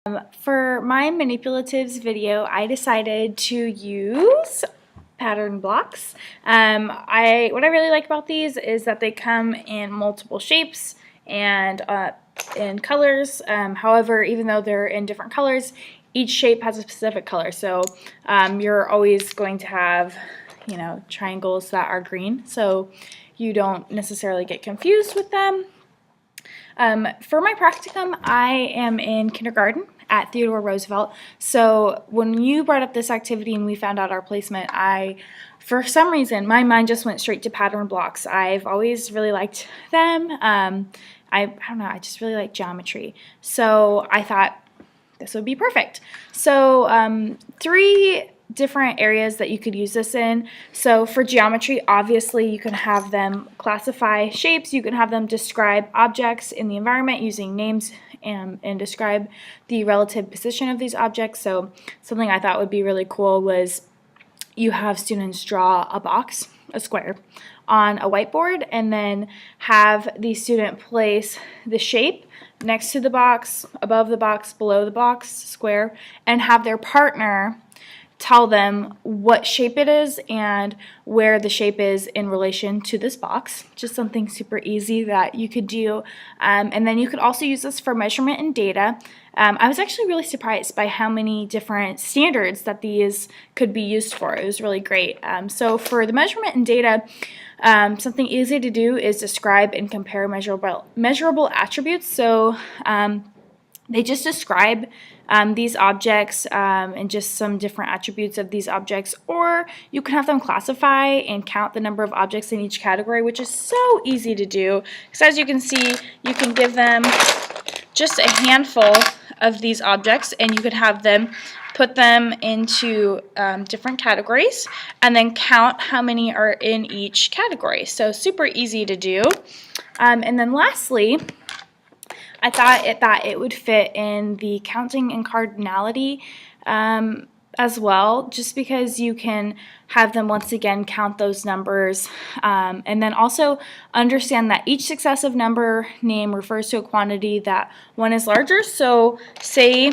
For my manipulatives video, I decided to use pattern blocks. What I really like about these is that they come in multiple shapes and in colors. However, even though they're in different colors, each shape has a specific color. So you're always going to have, triangles that are green. So you don't necessarily get confused with them. For my practicum, I am in kindergarten at Theodore Roosevelt. So when you brought up this activity and we found out our placement, for some reason, my mind just went straight to pattern blocks. I've always really liked them. I don't know, I just really like geometry. So I thought this would be perfect. So 3 different areas that you could use this in. So for geometry, obviously you can have them classify shapes, you can have them describe objects in the environment using names and describe the relative position of these objects. So something I thought would be really cool was you have students draw a box, a square, on a whiteboard and then have the student place the shape next to the box, above the box, below the box, square, and have their partner tell them what shape it is and where the shape is in relation to this box. Just something super easy that you could do. And then you could also use this for measurement and data. I was actually really surprised by how many different standards that these could be used for. It was really great. So for the measurement and data, something easy to do is describe and compare measurable attributes. So they just describe these objects and just some different attributes of these objects, or you can have them classify and count the number of objects in each category, which is so easy to do. So as you can see, you can give them just a handful of these objects and you could have them put them into different categories and then count how many are in each category. So super easy to do. And then lastly, I thought that it would fit in the counting and cardinality as well, just because you can have them once again count those numbers and then also understand that each successive number name refers to a quantity that one is larger. So say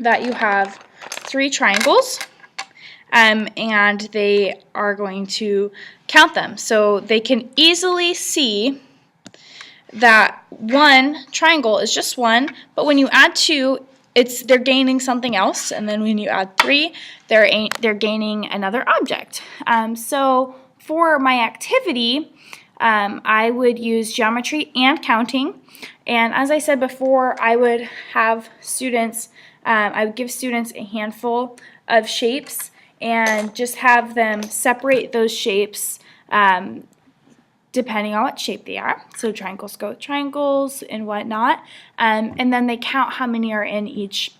that you have 3 triangles and they are going to count them. So they can easily see that one triangle is just one, but when you add 2, they're gaining something else, and then when you add 3, they're gaining another object. So for my activity, I would use geometry and counting, and as I said before, I would have students, I would give students a handful of shapes and just have them separate those shapes depending on what shape they are. So triangles go with triangles and whatnot. And then they count how many are in each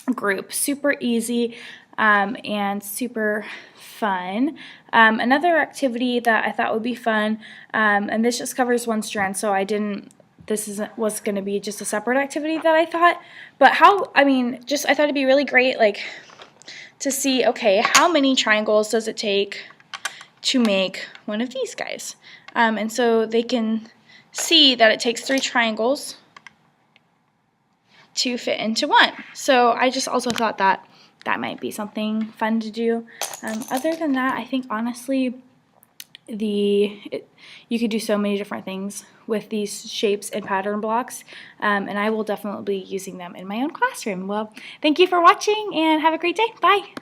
group. Super easy and super fun. Another activity that I thought would be fun, and this just covers one strand, so was going to be just a separate activity that I thought. But I thought it'd be really great, like, to see, okay, how many triangles does it take to make one of these guys? And so they can see that it takes 3 triangles to fit into one. So I just also thought that might be something fun to do. Other than that, I think honestly you could do so many different things with these shapes and pattern blocks, and I will definitely be using them in my own classroom. Well, thank you for watching and have a great day. Bye!